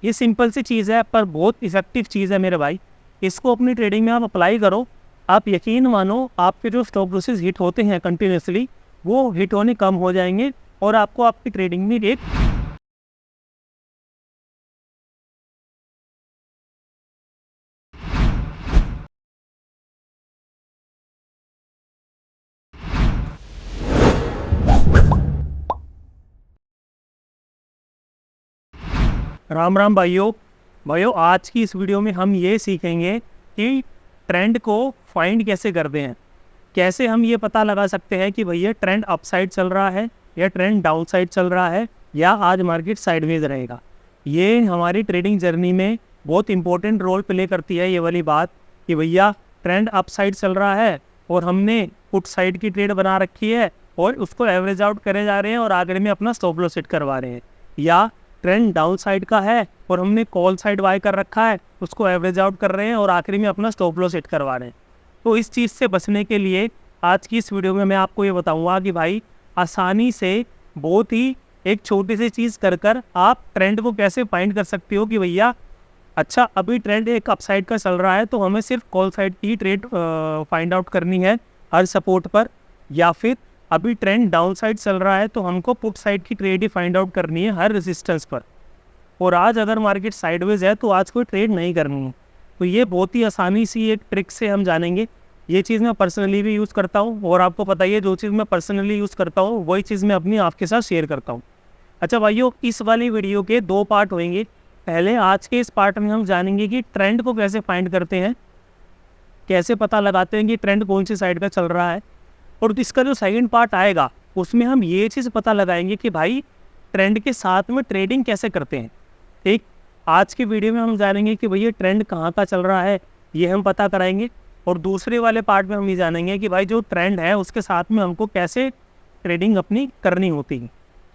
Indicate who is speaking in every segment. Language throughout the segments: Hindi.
Speaker 1: ये सिंपल सी चीज़ है पर बहुत इफेक्टिव चीज़ है मेरे भाई। इसको अपनी ट्रेडिंग में आप अप्लाई करो, आप यकीन मानो आपके जो स्टॉप लॉसेस हिट होते हैं कंटिन्यूसली, वो हिट होने कम हो जाएंगे और आपको आपकी ट्रेडिंग में एक राम राम भाइयों आज की इस वीडियो में हम ये सीखेंगे कि ट्रेंड को फाइंड कैसे करते हैं, कैसे हम ये पता लगा सकते हैं कि भैया ट्रेंड अपसाइड चल रहा है या ट्रेंड डाउन साइड चल रहा है या आज मार्केट साइडवेज रहेगा। ये हमारी ट्रेडिंग जर्नी में बहुत इंपॉर्टेंट रोल प्ले करती है ये वाली बात कि भैया ट्रेंड अप साइड चल रहा है और हमने पुट साइड की ट्रेड बना रखी है और उसको एवरेज आउट करे जा रहे हैं और आखिर में अपना स्टॉप लॉस सेट करवा रहे हैं, या ट्रेंड डाउन साइड का है और हमने कॉल साइड बाय कर रखा है, उसको एवरेज आउट कर रहे हैं और आखिरी में अपना स्टॉप लॉस सेट करवा रहे हैं। तो इस चीज़ से बचने के लिए आज की इस वीडियो में मैं आपको ये बताऊंगा कि भाई आसानी से बहुत ही एक छोटी सी चीज़ कर आप ट्रेंड को कैसे फाइंड कर सकते हो कि भैया अच्छा अभी ट्रेंड एक अपसाइड का चल रहा है तो हमें सिर्फ कॉल साइड की ट्रेड फाइंड आउट करनी है हर सपोर्ट पर, या फिर अभी ट्रेंड डाउन साइड चल रहा है तो हमको पुट साइड की ट्रेड ही फाइंड आउट करनी है हर रेजिस्टेंस पर। और आज अगर मार्केट साइडवेज है तो आज कोई ट्रेड नहीं करनी है। तो ये बहुत ही आसानी सी एक ट्रिक से हम जानेंगे। ये चीज़ मैं पर्सनली भी यूज़ करता हूँ और आपको पता ही है जो चीज़ मैं पर्सनली यूज़ करता हूँ वही चीज़ मैं अपनी आपके साथ शेयर करता हूँ। अच्छा भाइयों, इस वाली वीडियो के 2 पार्ट होंगे। पहले आज के इस पार्ट में हम जानेंगे कि ट्रेंड को कैसे फाइंड करते हैं, कैसे पता लगाते हैं कि ट्रेंड कौन सी साइड का चल रहा है, और इसका जो सेकंड पार्ट आएगा उसमें हम ये चीज़ पता लगाएंगे कि भाई ट्रेंड के साथ में ट्रेडिंग कैसे करते हैं। ठीक, आज की वीडियो में हम जानेंगे कि भैया ट्रेंड कहाँ का चल रहा है ये हम पता कराएंगे, और दूसरे वाले पार्ट में हम ये जानेंगे कि भाई जो ट्रेंड है उसके साथ में हमको कैसे ट्रेडिंग अपनी करनी होती है।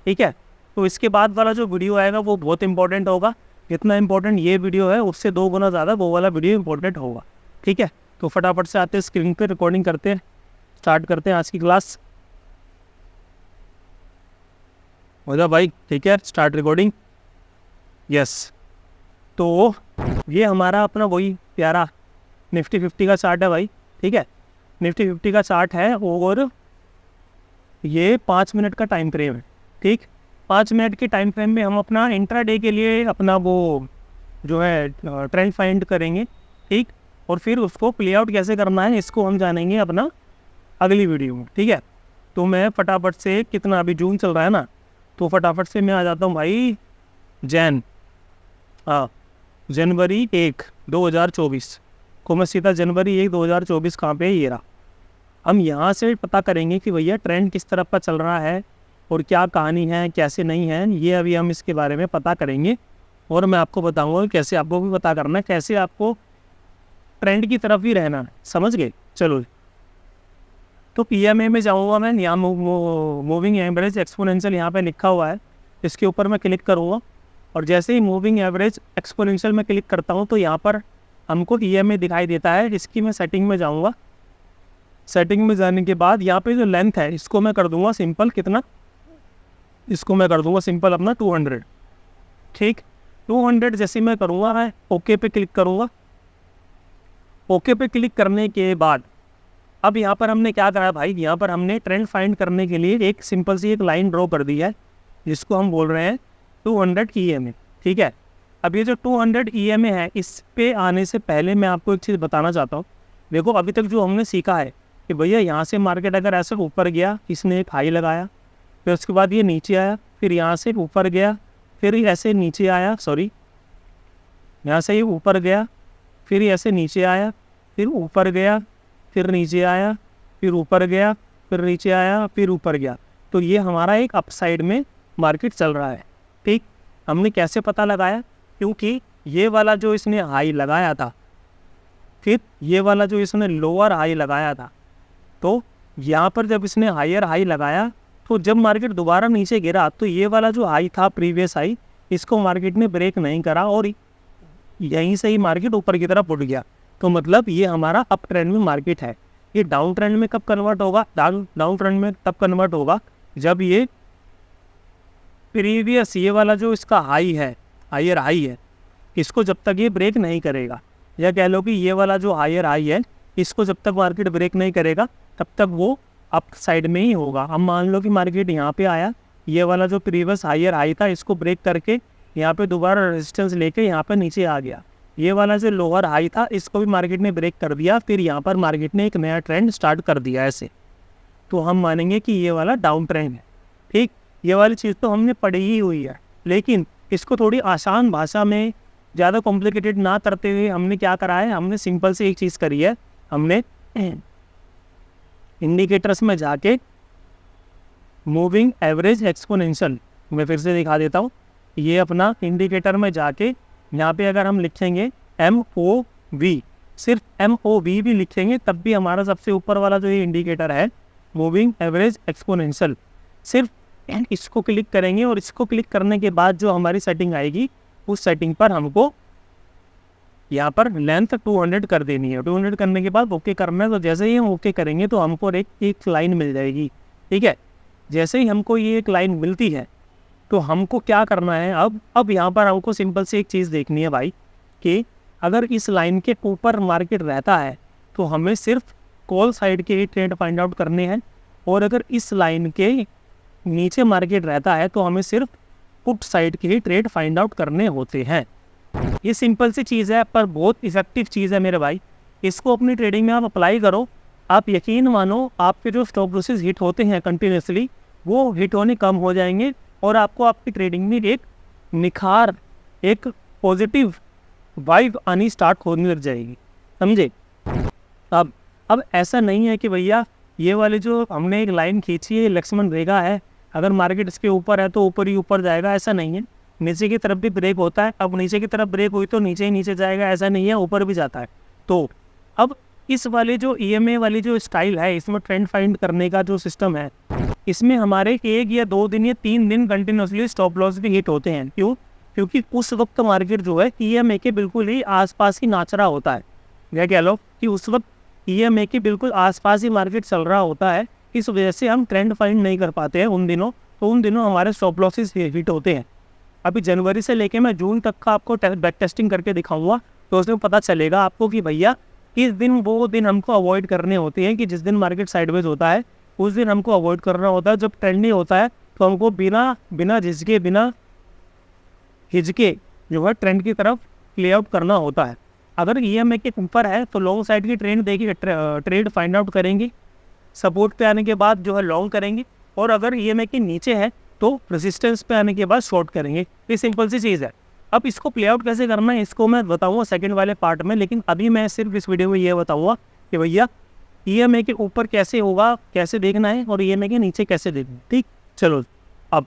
Speaker 1: ठीक है, तो इसके बाद वाला जो वीडियो आएगा वो बहुत इंपॉर्टेंट होगा। जितना इंपॉर्टेंट ये वीडियो है उससे 2 गुना ज़्यादा वो वाला वीडियो इंपॉर्टेंट होगा। ठीक है, तो फटाफट से आते हैं स्क्रीन पे रिकॉर्डिंग करते हैं, स्टार्ट करते हैं आज की क्लास। हो जा भाई, ठीक है, स्टार्ट रिकॉर्डिंग। यस, तो ये हमारा अपना वही प्यारा निफ्टी 50 का चार्ट है भाई। ठीक है, निफ्टी 50 का चार्ट है और ये 5 मिनट का टाइम फ्रेम है। ठीक, 5 मिनट के टाइम फ्रेम में हम अपना इंट्राडे के लिए अपना वो जो है ट्रेंड फाइंड करेंगे। ठीक, और फिर उसको प्ले आउट कैसे करना है इसको हम जानेंगे अपना अगली वीडियो में। ठीक है, तो मैं फटाफट से, कितना अभी जून चल रहा है ना, तो फटाफट से मैं आ जाता हूँ भाई जनवरी 1 2024 को। मैं सीधा जनवरी 1 2024 कहाँ पे है ये रहा। हम यहाँ से पता करेंगे कि भैया ट्रेंड किस तरफ का चल रहा है और क्या कहानी है कैसे नहीं है, ये अभी हम इसके बारे में पता करेंगे और मैं आपको बताऊँगा कैसे आपको भी पता करना है, कैसे आपको ट्रेंड की तरफ ही रहना है। समझ गए? चलो, तो PMA में जाऊँगा मैं, यहाँ मूविंग एवरेज एक्सपोनेंशियल यहाँ पे लिखा हुआ है, इसके ऊपर मैं क्लिक करूँगा और जैसे ही मूविंग एवरेज एक्सपोनेंशियल में क्लिक करता हूँ तो यहाँ पर हमको EMA दिखाई देता है। इसकी मैं सेटिंग में जाऊँगा, सेटिंग में जाने के बाद यहाँ पे जो लेंथ है इसको मैं कर दूँगा सिंपल, कितना, इसको मैं कर दूँगा सिंपल अपना 200। ठीक, 200 जैसे मैं करूँगा, मैं ओके पे क्लिक करूँगा। ओके पे क्लिक करने के बाद अब यहाँ पर हमने क्या करा भाई, यहाँ पर हमने ट्रेंड फाइंड करने के लिए एक सिंपल सी एक लाइन ड्रॉ कर दी है जिसको हम बोल रहे हैं 200 EMA। ठीक है, अब ये जो 200 EMA है इस पे आने से पहले मैं आपको एक चीज़ बताना चाहता हूँ। देखो अभी तक जो हमने सीखा है कि भैया यहाँ से मार्केट अगर ऐसे ऊपर गया, इसने एक हाई लगाया, फिर उसके बाद ये नीचे आया, फिर यहाँ से ऊपर गया, फिर ऐसे नीचे आया, सॉरी यहाँ से ये ऊपर गया, फिर ऐसे नीचे आया, फिर ऊपर गया, फिर नीचे आया, फिर ऊपर गया, फिर नीचे आया, फिर ऊपर गया। तो ये हमारा एक अपसाइड में मार्केट चल रहा है। ठीक, हमने कैसे पता लगाया, क्योंकि ये वाला जो इसने हाई लगाया था, फिर ये वाला जो इसने लोअर हाई लगाया था, तो यहाँ पर जब इसने हायर हाई लगाया तो जब मार्केट दोबारा नीचे गिरा तो ये वाला जो हाई था प्रीवियस हाई, इसको मार्केट ने ब्रेक नहीं करा और यहीं से ही मार्केट ऊपर की तरफ उठ गया। तो मतलब ये हमारा अप ट्रेंड में मार्केट है। ये डाउन ट्रेंड में कब कन्वर्ट होगा, डाउन ट्रेंड में तब कन्वर्ट होगा जब ये प्रीवियस ये वाला जो इसका हाई है, हायर हाई है, इसको जब तक ये ब्रेक नहीं करेगा, या कह लो कि ये वाला जो हायर हाई है इसको जब तक मार्केट ब्रेक नहीं करेगा तब तक वो अप साइड में ही होगा। अब मान लो कि मार्केट यहाँ पे आया, ये वाला जो प्रीवियस हायर हाई था इसको ब्रेक करके यहाँ पे दोबारा रेजिस्टेंस लेके यहाँ पे नीचे आ गया, ये वाला जो लोअर हाई था इसको भी मार्केट ने ब्रेक कर दिया, फिर यहाँ पर मार्केट ने एक नया ट्रेंड स्टार्ट कर दिया ऐसे, तो हम मानेंगे कि ये वाला डाउन ट्रेंड है। ठीक, ये वाली चीज़ तो हमने पढ़ी ही हुई है, लेकिन इसको थोड़ी आसान भाषा में ज़्यादा कॉम्प्लिकेटेड ना करते हुए हमने क्या करा है, हमने सिंपल से एक चीज़ करी है, हमने इंडिकेटर्स में जाके मूविंग एवरेज एक्सपोनेंशियल, मैं फिर से दिखा देता हूँ, ये अपना इंडिकेटर में जाके यहाँ पे अगर हम लिखेंगे MOV, सिर्फ MOV भी लिखेंगे तब भी हमारा सबसे ऊपर वाला जो ये इंडिकेटर है मूविंग एवरेज एक्सपोनेंशियल, सिर्फ इसको क्लिक करेंगे और इसको क्लिक करने के बाद जो हमारी सेटिंग आएगी उस सेटिंग पर हमको यहाँ पर लेंथ 200 कर देनी है। 200 करने के बाद ओके करना है, तो जैसे ही हम ओके करेंगे तो हमको एक लाइन मिल जाएगी। ठीक है, जैसे ही हमको ये एक लाइन मिलती है तो हमको क्या करना है, अब यहाँ पर हमको सिंपल से एक चीज़ देखनी है भाई कि अगर इस लाइन के ऊपर मार्केट रहता है तो हमें सिर्फ कॉल साइड के ही ट्रेड फाइंड आउट करने हैं, और अगर इस लाइन के नीचे मार्केट रहता है तो हमें सिर्फ पुट साइड के ही ट्रेड फाइंड आउट करने होते हैं। ये सिंपल सी चीज़ है पर बहुत इफेक्टिव चीज़ है मेरे भाई, इसको अपनी ट्रेडिंग में आप अप्लाई करो, आप यकीन मानो आपके जो स्टॉप लॉसेस हिट होते हैं कंटिन्यूसली वो हिट होने कम हो जाएंगे और आपको आपकी ट्रेडिंग में एक निखार, एक पॉजिटिव वाइब आनी स्टार्ट होने लग जाएगी, समझे। अब ऐसा नहीं है कि भैया ये वाले जो हमने एक लाइन खींची है लक्ष्मण रेखा है, अगर मार्केट इसके ऊपर है तो ऊपर ही ऊपर जाएगा, ऐसा नहीं है। नीचे की तरफ भी ब्रेक होता है, अब नीचे की तरफ ब्रेक हुई तो नीचे ही नीचे जाएगा, ऐसा नहीं है, ऊपर भी जाता है। तो अब इस वाले जो EMA वाली जो स्टाइल है, इसमें ट्रेंड फाइंड करने का जो सिस्टम है, इसमें हमारे 1 या 2 दिन या 3 दिन कंटिन्यूसली स्टॉप लॉस भी हिट होते हैं। क्यों? क्योंकि उस वक्त मार्केट जो है EMA के बिल्कुल ही आसपास ही नाच रहा होता है, या कह लो कि उस वक्त EMA के बिल्कुल आसपास ही मार्केट चल रहा होता है, इस वजह से हम ट्रेंड फाइंड नहीं कर पाते हैं उन दिनों, तो उन दिनों हमारे स्टॉप लॉसेस हिट होते हैं। अभी जनवरी से लेके मैं जून तक का आपको बैक टेस्टिंग करके दिखाऊंगा, तो उसमें पता चलेगा आपको कि भैया किस दिन वो दिन हमको अवॉइड करने होते हैं, कि जिस दिन मार्केट साइडवेज होता है उस दिन हमको अवॉइड करना होता है। जब ट्रेंड नहीं होता है तो हमको बिना झिझके बिना हिचके जो है ट्रेंड की तरफ प्ले आउट करना होता है। अगर EMA के ऊपर है तो लॉन्ग साइड की ट्रेंड देखिए, ट्रेड फाइंड आउट करेंगे, सपोर्ट पे आने के बाद जो है लॉन्ग करेंगे, और अगर EMA के नीचे है तो रेजिस्टेंस पे आने के बाद शॉर्ट करेंगे। ये सिंपल सी चीज़ है। अब इसको प्ले आउट कैसे करना है इसको मैं बताऊंगा सेकंड वाले पार्ट में, लेकिन अभी मैं सिर्फ इस वीडियो में ये बताऊंगा कि भैया EMA के ऊपर कैसे होगा, कैसे देखना है, और EMA के नीचे कैसे देखना है। ठीक, चलो अब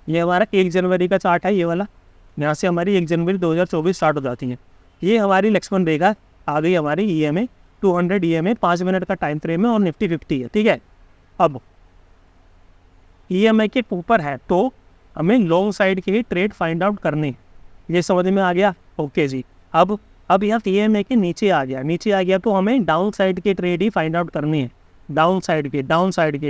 Speaker 1: ये हमारा 1 जनवरी का चार्ट है, ये वाला, यहाँ से हमारी 1 जनवरी 2024 स्टार्ट हो जाती है। ये हमारी लक्ष्मण रेखा आ गई, हमारी EMA 200 EMA 5 मिनट का टाइम फ्रेम है और निफ्टी 50 है। ठीक है, अब EMA के ऊपर है तो हमें लॉन्ग साइड के ट्रेड फाइंड आउट करने, ये समझ में आ गया। ओके जी, अब यहाँ EMA के नीचे आ गया तो हमें डाउन साइड के ट्रेड ही फाइंड आउट करनी है, डाउन साइड के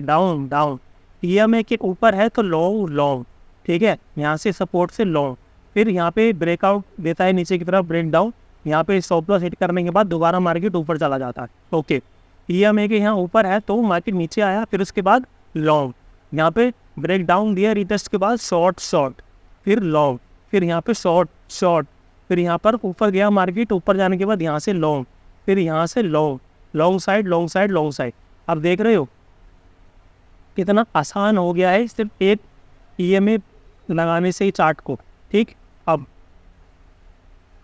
Speaker 1: डाउन। EMA के ऊपर है तो लॉन्ग, ठीक है, यहाँ से सपोर्ट से लॉन्ग, फिर यहाँ पे ब्रेकआउट देता है नीचे की तरफ, ब्रेक डाउन, यहाँ पे स्टॉप लॉस हिट करने के बाद दोबारा मार्केट ऊपर चला जाता है। ओके, EMA के यहाँ ऊपर है तो मार्केट नीचे आया, फिर उसके बाद लॉन्ग, यहाँ पे ब्रेक डाउन दिया, रिटेस्ट के बाद शॉर्ट, फिर लॉन्ग, फिर यहाँ पे शॉर्ट, फिर यहाँ पर ऊपर गया मार्केट, ऊपर जाने के बाद यहाँ से लॉन्ग, फिर यहाँ से लॉन्ग साइड। अब देख रहे हो कितना आसान हो गया है सिर्फ एक EMA लगाने से ही चार्ट को। ठीक, अब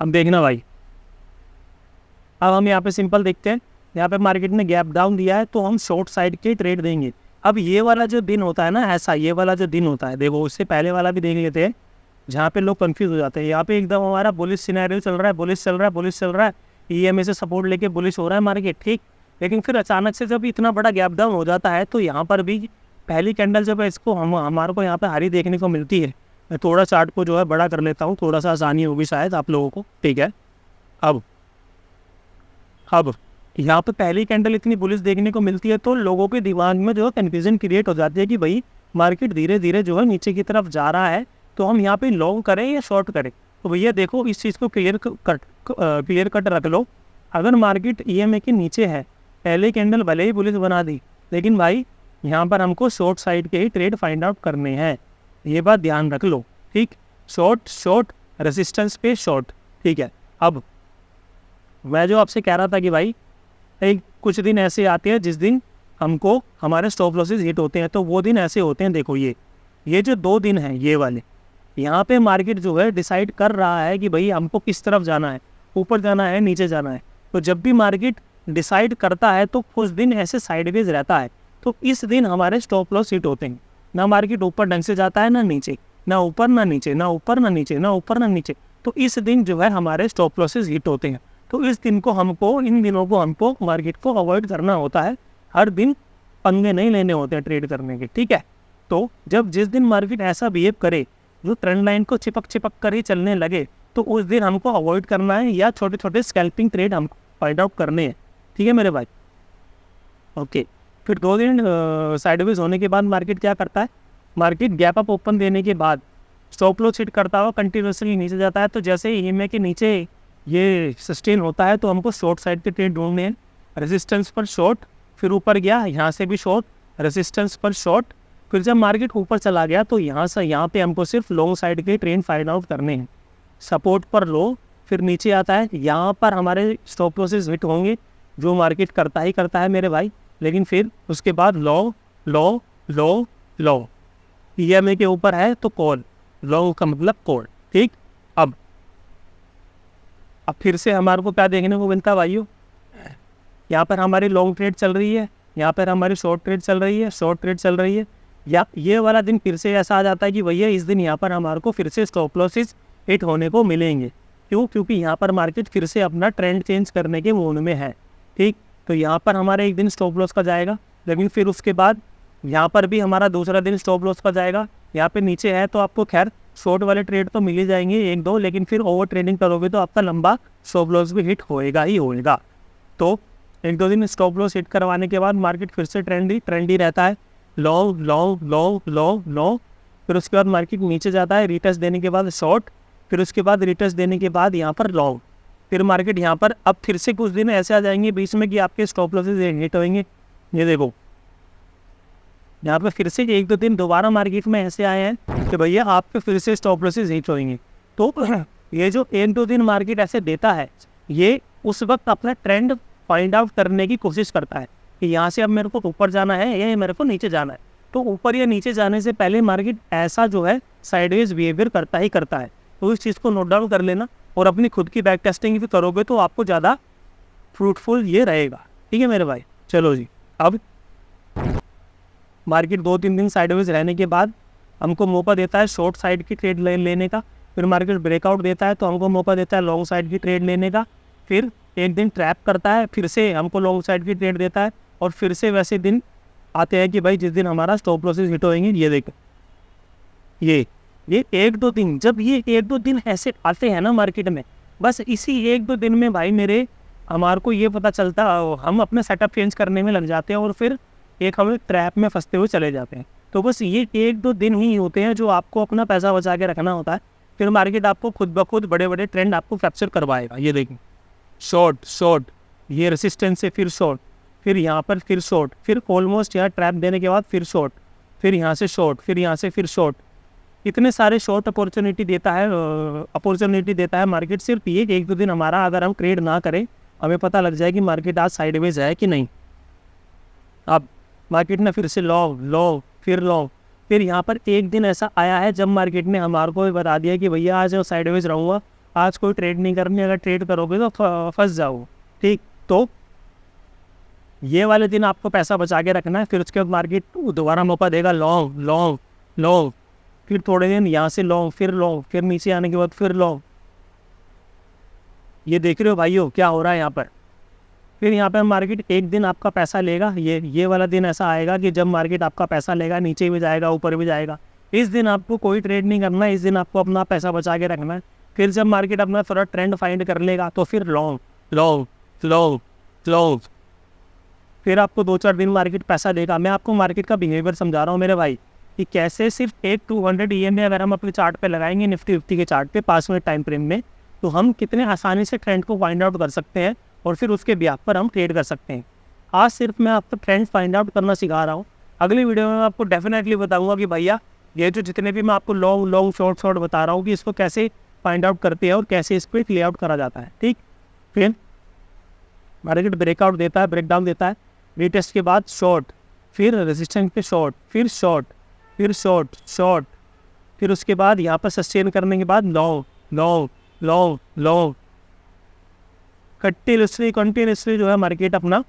Speaker 1: देखना भाई, अब हम यहाँ पे सिंपल देखते हैं, यहाँ पे मार्केट ने गैप डाउन दिया है तो हम शॉर्ट साइड के ट्रेड देंगे। अब ये वाला जो दिन होता है ना, ऐसा ये वाला जो दिन होता है, देखो उससे पहले वाला भी देख लेते हैं जहाँ पे लोग कंफ्यूज हो जाते हैं। यहाँ पे एकदम हमारा बुलिश सिनेरियो चल रहा है, EMA से सपोर्ट लेके बुलिश हो रहा है मार्केट। ठीक, लेकिन फिर अचानक से जब इतना बड़ा गैप डाउन हो जाता है तो यहाँ पर भी पहली कैंडल जब है इसको हमारे को यहाँ पे हारी देखने को मिलती है। मैं थोड़ा चार्ट को जो है बड़ा कर लेता हूँ, थोड़ा सा आसानी होगी शायद आप लोगों को। ठीक है, अब यहाँ पे पहली कैंडल इतनी बुलिश देखने को मिलती है तो लोगों के दिमाग में जो है कन्फ्यूजन क्रिएट हो जाती है कि भाई मार्केट धीरे धीरे जो है नीचे की तरफ जा रहा है, तो हम यहाँ पे लॉन्ग करें या शॉर्ट करें। तो भैया देखो इस चीज़ को क्लियर कट रख लो। अगर मार्केट EMA के नीचे है, पहले कैंडल भले ही बुलिश बना दी, लेकिन भाई यहाँ पर हमको शॉर्ट साइड के ही ट्रेड फाइंड आउट करने हैं, ये बात ध्यान रख लो। ठीक, शॉर्ट शॉर्ट रेजिस्टेंस पे शॉर्ट। ठीक है, अब मैं जो आपसे कह रहा था कि भाई एक कुछ दिन ऐसे आते हैं जिस दिन हमको हमारे स्टॉप लॉसेस हिट होते हैं, तो वो दिन ऐसे होते हैं। देखो ये जो 2 दिन हैं ये वाले, यहाँ पे मार्केट जो है डिसाइड कर रहा है कि भाई हमको किस तरफ जाना है, ऊपर जाना है नीचे जाना है। तो जब भी मार्केट डिसाइड करता है तो कुछ दिन ऐसे साइडवेज रहता है, तो इस दिन हमारे स्टॉप लॉस हिट होते हैं। ना मार्केट ऊपर ढंग से जाता है ना नीचे, ना ऊपर ना नीचे, ना ऊपर ना नीचे, ना ऊपर ना नीचे, तो इस दिन जो है हमारे स्टॉप लॉसेस हिट होते हैं। तो इस दिन को हमको, इन दिनों को हमको मार्केट को अवॉइड करना होता है। हर दिन पंगे नहीं लेने होते हैं ट्रेड करने के। ठीक है, तो जिस दिन मार्केट ऐसा बिहेव करे, जो ट्रेंड लाइन को चिपक कर ही चलने लगे, तो उस दिन हमको अवॉइड करना है, या छोटे छोटे स्कैल्पिंग ट्रेड हमको फाइंड आउट करने हैं। ठीक है मेरे भाई, ओके। फिर 2 दिन साइडवेज होने के बाद मार्केट क्या करता है, मार्केट गैप अप ओपन देने के बाद स्टॉप लॉस हिट करता हुआ कंटिन्यूसली नीचे जाता है। तो जैसे ही EMA के नीचे ये सस्टेन होता है, तो हमको शॉर्ट साइड के ट्रेड ढूंढने हैं। रेजिस्टेंस पर शॉर्ट, फिर ऊपर गया, यहाँ से भी शॉर्ट, रेजिस्टेंस पर शॉर्ट, फिर जब मार्केट ऊपर चला गया तो यहाँ से यहाँ पे हमको सिर्फ लॉन्ग साइड के ट्रेंड फाइंड आउट करने हैं। सपोर्ट पर लो, फिर नीचे आता है, यहाँ पर हमारे स्टॉप लॉसेस हिट होंगे, जो मार्केट करता ही करता है मेरे भाई। लेकिन फिर उसके बाद लो लो लो लो, EMA के ऊपर है तो कॉल, लॉन्ग का मतलब कॉल। ठीक, अब फिर से हमारे को क्या देखने को मिलता है भाइयों, यहाँ पर हमारी लॉन्ग ट्रेड चल रही है, यहाँ पर हमारी शॉर्ट ट्रेड चल रही है, शॉर्ट ट्रेड चल रही है। या ये वाला दिन फिर से ऐसा आ जाता है कि भैया इस दिन यहाँ पर हमारे को फिर से स्टॉप लॉसेस हिट होने को मिलेंगे। क्यों? क्योंकि यहाँ पर मार्केट फिर से अपना ट्रेंड चेंज करने के मूड में है। ठीक, तो यहाँ पर हमारा एक दिन स्टॉप लॉस का जाएगा, लेकिन फिर उसके बाद यहाँ पर भी हमारा दूसरा दिन स्टॉप लॉस का जाएगा। यहाँ पे नीचे है तो आपको खैर शॉर्ट वाले ट्रेड तो मिल ही जाएंगे 1-2, लेकिन फिर ओवर ट्रेडिंग करोगे तो आपका लंबा स्टॉप लॉस भी हिट होएगा ही होएगा। तो 1-2 दिन स्टॉप लॉस हिट करवाने के बाद मार्केट फिर से ट्रेंडी रहता है, लो लो लो लो लो, फिर उसके बाद मार्केट नीचे जाता है, रिटेस्ट देने के बाद शॉर्ट, फिर उसके बाद रिटेस्ट देने के बाद यहाँ पर लॉन्ग, फिर मार्केट यहाँ पर अब फिर से कुछ दिन ऐसे आ जाएंगे बीच में कि आपके स्टॉप लॉसेस हिट होंगे। ये देखो यहाँ पे फिर से 1-2 दिन दोबारा मार्केट में ऐसे आए हैं कि भैया आपके फिर से स्टॉप लॉसेस हिट होंगे। तो ये जो 1-2 दिन मार्केट ऐसे देता है, ये उस वक्त अपना ट्रेंड फाइंड आउट करने की कोशिश करता है कि यहाँ से अब मेरे को ऊपर जाना है या मेरे को नीचे जाना है। तो ऊपर या नीचे जाने से पहले मार्केट ऐसा जो है साइडवेज बिहेवियर करता ही करता है। तो इस चीज़ को नोट डाउन कर लेना और अपनी खुद की बैक टेस्टिंग भी करोगे तो आपको ज़्यादा फ्रूटफुल ये रहेगा। ठीक है मेरे भाई, चलो जी। अब मार्केट 2-3 दिन साइडवेज रहने के बाद हमको मौका देता है शॉर्ट साइड की ट्रेड लेने का, फिर मार्केट ब्रेकआउट देता है तो हमको मौका देता है लॉन्ग साइड की ट्रेड लेने का, फिर एक दिन ट्रैप करता है, फिर से हमको लॉन्ग साइड की ट्रेड देता है, और फिर से वैसे दिन आते हैं कि भाई जिस दिन हमारा स्टॉप लॉसेस हिट होएंगे। ये देखो ये 1-2 दिन, जब ये 1-2 दिन ऐसे आते हैं ना मार्केट में, बस इसी 1-2 दिन में भाई मेरे हमारे को ये पता चलता, हम अपने सेटअप चेंज करने में लग जाते हैं और फिर एक हमें ट्रैप में फंसते हुए चले जाते हैं। तो बस ये 1-2 दिन ही होते हैं जो आपको अपना पैसा बचा के रखना होता है, फिर मार्केट आपको खुद ब खुद बड़े बड़े ट्रेंड आपको कैप्चर करवाएगा। ये देखें शॉर्ट शॉर्ट, ये रेसिस्टेंस से फिर शॉर्ट, फिर यहाँ पर फिर शॉर्ट, फिर ऑलमोस्ट यहाँ ट्रैप देने के बाद फिर शॉर्ट, फिर यहाँ से शॉर्ट, फिर यहाँ से फिर शॉर्ट। इतने सारे शॉर्ट अपॉर्चुनिटी देता है मार्केट। सिर्फ ये 1-2 दिन हमारा अगर हम ट्रेड ना करें, हमें पता लग जाए कि मार्केट आज साइडवेज है कि नहीं। अब मार्केट ने फिर से लो फिर यहाँ पर एक दिन ऐसा आया है जब मार्केट ने हमारे को बता दिया कि भैया आज साइडवेज रहूँगा, आज कोई ट्रेड नहीं करनी, अगर ट्रेड करोगे तो फंस जाओ। ठीक, तो ये वाले दिन आपको पैसा बचा के रखना है। फिर उसके बाद मार्केट दोबारा मौका देगा लॉन्ग, फिर थोड़े दिन यहाँ से लॉन्ग, फिर नीचे आने के बाद फिर लॉन्ग। ये देख रहे हो भाइयों क्या हो रहा है यहाँ पर। फिर यहाँ पर मार्केट एक दिन आपका पैसा लेगा, ये वाला दिन ऐसा आएगा कि जब मार्केट आपका पैसा लेगा, नीचे भी जाएगा ऊपर भी जाएगा। इस दिन आपको कोई ट्रेड नहीं करना है, इस दिन आपको अपना पैसा बचा के रखना है। फिर जब मार्केट अपना थोड़ा ट्रेंड फाइंड कर लेगा तो फिर लॉन्ग, फिर आपको 2-4 दिन मार्केट पैसा देगा। मैं आपको मार्केट का बिहेवियर समझा रहा हूँ मेरे भाई। कि कैसे सिर्फ एक 200 EMA अगर हम अपने चार्ट पे लगाएंगे निफ्टी 50 के चार्ट पे 5 मिनट टाइम फ्रेम में, तो हम कितने आसानी से ट्रेंड को फाइंड आउट कर सकते हैं और फिर उसके ब्याज पर हम ट्रेड कर सकते हैं। आज सिर्फ मैं आपको ट्रेंड फाइंड आउट करना सिखा रहा हूँ। अगली वीडियो में मैं आपको डेफिनेटली बताऊँगा कि भैया ये जो जितने भी मैं आपको लॉन्ग शॉर्ट बता रहा हूँ कि इसको कैसे फाइंड आउट करते हैं और कैसे इस पर प्ले आउट करा जाता है। ठीक, फिर मार्केट ब्रेकआउट देता है, ब्रेकडाउन देता है, रीटेस्ट के बाद शॉर्ट, फिर रेजिस्टेंस पे शॉर्ट, फिर शॉर्ट, फिर शॉर्ट शॉर्ट, फिर उसके बाद यहाँ पर सस्टेन करने के बाद long long long long, continuously जो है मार्केट अपना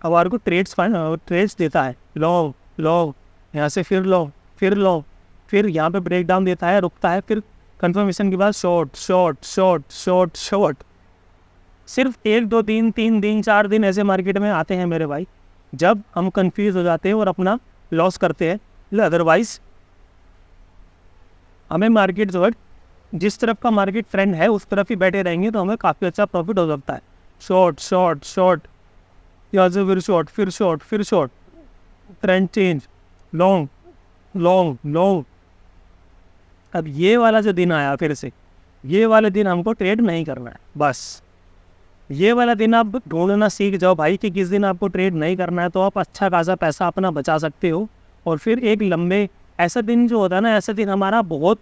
Speaker 1: हमारे को ट्रेड्स देता है। लॉन्ग लॉन्ग, यहाँ से फिर लॉन्ग, फिर लॉन्ग, फिर यहाँ पे ब्रेकडाउन देता है, रुकता है, फिर कंफर्मेशन के बाद short short short short short. सिर्फ 1 2 3 3 दिन 4 दिन ऐसे मार्केट में आते हैं मेरे भाई जब हम कंफ्यूज हो जाते हैं और अपना लॉस करते हैं। अदरवाइज हमें मार्केट जो है जिस तरफ का मार्केट ट्रेंड है उस तरफ ही बैठे रहेंगे तो हमें काफ़ी अच्छा प्रॉफिट हो सकता है। शॉर्ट शॉर्ट शॉर्ट, यहाँ से फिर शॉर्ट, फिर शॉर्ट, फिर short, trend change, long long long. अब ये वाला जो दिन आया फिर से, ये वाले दिन हमको ट्रेड नहीं करना है। बस ये वाला दिन आप ढूंढना सीख जाओ भाई कि किस दिन आपको ट्रेड नहीं करना है, तो आप अच्छा खासा पैसा अपना बचा सकते हो। और फिर एक लंबे ऐसा दिन जो होता है ना, ऐसा दिन हमारा बहुत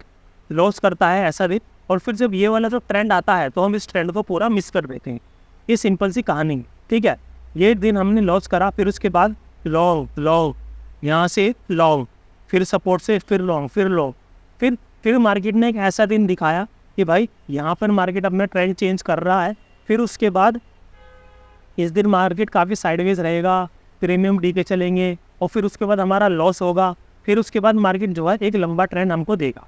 Speaker 1: लॉस करता है ऐसा दिन। और फिर जब ये वाला जो ट्रेंड आता है तो हम इस ट्रेंड को पूरा मिस कर देते हैं। ये सिंपल सी कहानी है। ठीक है, ये दिन हमने लॉस करा, फिर उसके बाद लॉन्ग लॉन्ग, यहाँ से लॉन्ग, फिर सपोर्ट से फिर लॉन्ग, फिर लॉन्ग, फिर मार्केट ने एक ऐसा दिन दिखाया कि भाई यहाँ पर मार्केट अपना ट्रेंड चेंज कर रहा है। फिर उसके बाद इस दिन मार्केट काफ़ी साइडवेज रहेगा, प्रीमियम डी के चलेंगे और फिर उसके बाद हमारा लॉस होगा। फिर उसके बाद मार्केट जो है एक लंबा ट्रेंड हमको देगा।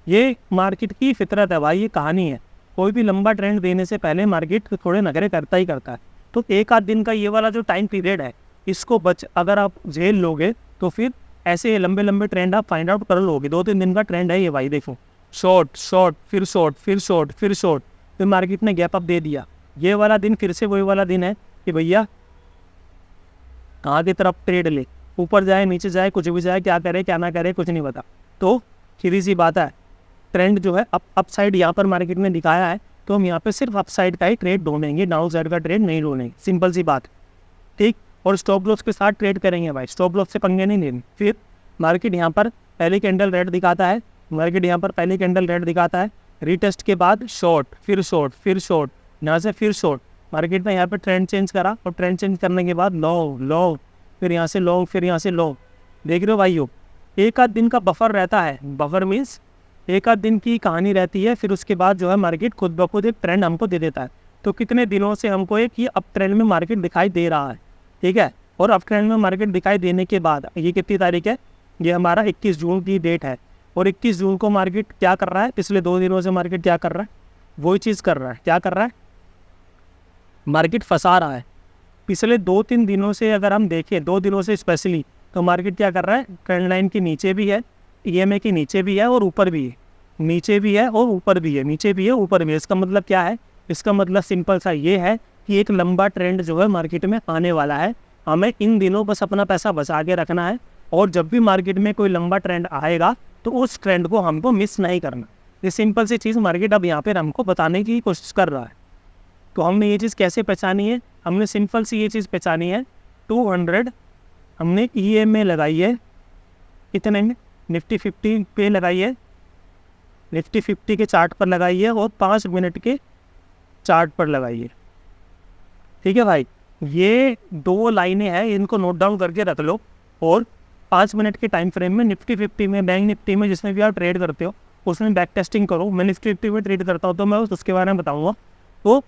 Speaker 1: ये मार्केट की फितरत है भाई, ये कहानी है। कोई भी लंबा ट्रेंड देने से पहले मार्केट थोड़े नखरे करता ही करता है। तो एक आध दिन का ये वाला जो टाइम पीरियड है इसको अगर आप झेल लोगे तो फिर ऐसे लंबे लंबे ट्रेंड आप फाइंड आउट कर लोगे। 2-3 दिन का ट्रेंड है ये भाई। देखो शॉर्ट शॉर्ट, फिर शॉर्ट, फिर शॉर्ट, फिर शॉर्ट, फिर मार्केट ने गैप अप दे दिया। ये वाला दिन फिर से वही वाला दिन है कि भैया कहाँ की तरफ ट्रेड ले, ऊपर जाए नीचे जाए, कुछ भी जाए, क्या करे क्या ना करे कुछ नहीं पता। तो सीधी सी बात है, ट्रेंड जो है अप साइड यहाँ पर मार्केट में दिखाया है तो हम यहाँ पे सिर्फ अप साइड का ही ट्रेड ढूंढेंगे, डाउन साइड का ट्रेड नहीं ढूंढेंगे। सिंपल सी बात। ठीक, और स्टॉप लॉस के साथ ट्रेड करेंगे भाई, स्टॉप लॉस से पंगे नहीं लेने। फिर मार्केट यहाँ पर पहले कैंडल रेड दिखाता है, मार्केट यहाँ पर पहले कैंडल रेड दिखाता है, रीटेस्ट के बाद शॉर्ट, फिर शॉर्ट, फिर शॉर्ट, यहाँ से फिर शॉर्ट। मार्केट ने यहाँ पर ट्रेंड चेंज करा और ट्रेंड चेंज करने के बाद लॉन्ग लॉन्ग, फिर यहाँ से लॉन्ग, फिर यहाँ से लॉन्ग। देख रहे हो भाइयों, एक आध दिन का बफर रहता है। बफर मीन्स एक आध दिन की कहानी रहती है। फिर उसके बाद जो है मार्केट खुद ब खुद एक ट्रेंड हमको दे देता है। तो कितने दिनों से हमको एक ये अप ट्रेंड में मार्केट दिखाई दे रहा है। ठीक है, और अप ट्रेंड में मार्केट दिखाई देने के बाद ये कितनी तारीख है, ये हमारा 21 जून की डेट है। और 21 जून को मार्केट क्या कर रहा है, पिछले 2 दिनों से मार्केट क्या कर रहा है, वही चीज़ कर रहा है। क्या कर रहा है, मार्केट फंसा रहा है। पिछले 2-3 दिनों से अगर हम देखें, 2 दिनों से स्पेशली, तो मार्केट क्या कर रहा है, ट्रेंड लाइन के नीचे भी है, EMA के नीचे भी है और ऊपर भी है, नीचे भी है और ऊपर भी है, नीचे भी है ऊपर भी है। इसका मतलब क्या है, इसका मतलब सिंपल सा ये है कि एक लंबा ट्रेंड जो है मार्केट में आने वाला है। हमें इन दिनों बस अपना पैसा बचा के रखना है और जब भी मार्केट में कोई लंबा ट्रेंड आएगा तो उस ट्रेंड को हमको मिस नहीं करना। ये सिंपल सी चीज़ मार्केट अब यहाँ पर हमको बताने की कोशिश कर रहा है। तो हमने ये चीज़ कैसे पहचानी है, हमने सिंपल सी ये चीज़ पहचानी है। 200 हमने EMA लगाई है, इतने में निफ्टी 50 पे लगाई है, निफ्टी 50 के चार्ट पर लगाई है और 5 मिनट के चार्ट पर लगाई है। ठीक है भाई, ये 2 लाइनें हैं, इनको नोट डाउन करके रख लो। और 5 मिनट के टाइम फ्रेम में निफ्टी 50 में, बैंक निफ्टी में, जिसमें भी आप ट्रेड करते हो उसमें बैक टेस्टिंग करो। मैं निफ्टी 50 में ट्रेड करता हूँ तो मैं उसके बारे में बताऊँगा। तो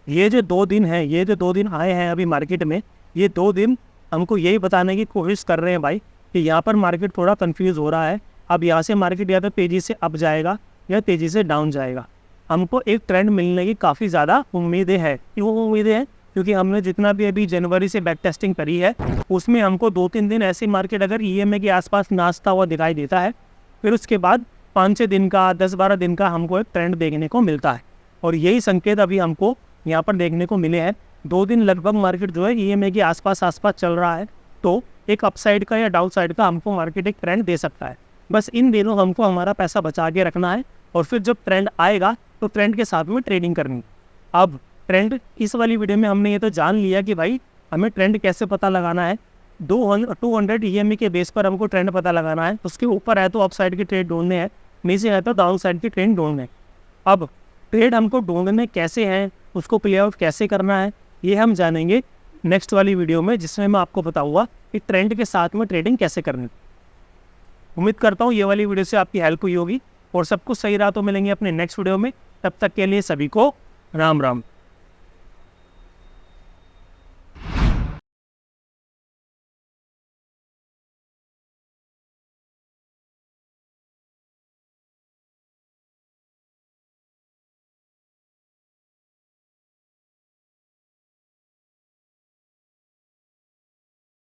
Speaker 1: ये जो 2 दिन हैं, ये जो 2 दिन आए हैं अभी मार्केट में, ये 2 दिन हमको यही बताने की कोशिश कर रहे हैं भाई कि यहाँ पर मार्केट थोड़ा कंफ्यूज हो रहा है। अब यहाँ से मार्केट या तो तेज़ी से अप जाएगा या तेज़ी से डाउन जाएगा। हमको एक ट्रेंड मिलने की काफ़ी ज़्यादा उम्मीदें हैं। क्यों उम्मीदें हैं, क्योंकि हमने जितना भी अभी जनवरी से बैक टेस्टिंग करी है उसमें हमको 2-3 दिन ऐसी मार्केट अगर EMA के आसपास नाचता हुआ दिखाई देता है, फिर उसके बाद 5-6 दिन का, 10-12 दिन का हमको एक ट्रेंड देखने को मिलता है। और यही संकेत अभी हमको यहाँ पर देखने को मिले हैं। 2 दिन लगभग मार्केट जो है EMA के आसपास चल रहा है। तो एक अपसाइड का या डाउन साइड का हमको मार्केट एक ट्रेंड दे सकता है। बस इन दिनों हमको हमारा पैसा बचा के रखना है और फिर जब ट्रेंड आएगा तो ट्रेंड के साथ में ट्रेडिंग करनी है। अब ट्रेंड इस वाली वीडियो में हमने ये तो जान लिया कि भाई हमें ट्रेंड कैसे पता लगाना है। 200 EMA के बेस पर हमको ट्रेंड पता लगाना है। उसके ऊपर है तो अप साइड की ट्रेड ढूंढने हैं, नीचे है तो डाउन साइड की ट्रेंड ढूंढने हैं। अब ट्रेड हमको ढूंढने कैसे हैं, उसको प्ले आउट कैसे करना है, ये हम जानेंगे नेक्स्ट वाली वीडियो में, जिसमें मैं आपको बताऊंगा कि ट्रेंड के साथ में ट्रेडिंग कैसे करनी। उम्मीद करता हूँ ये वाली वीडियो से आपकी हेल्प हुई होगी और सब कुछ सही रहा तो मिलेंगे अपने नेक्स्ट वीडियो में। तब तक के लिए सभी को राम राम।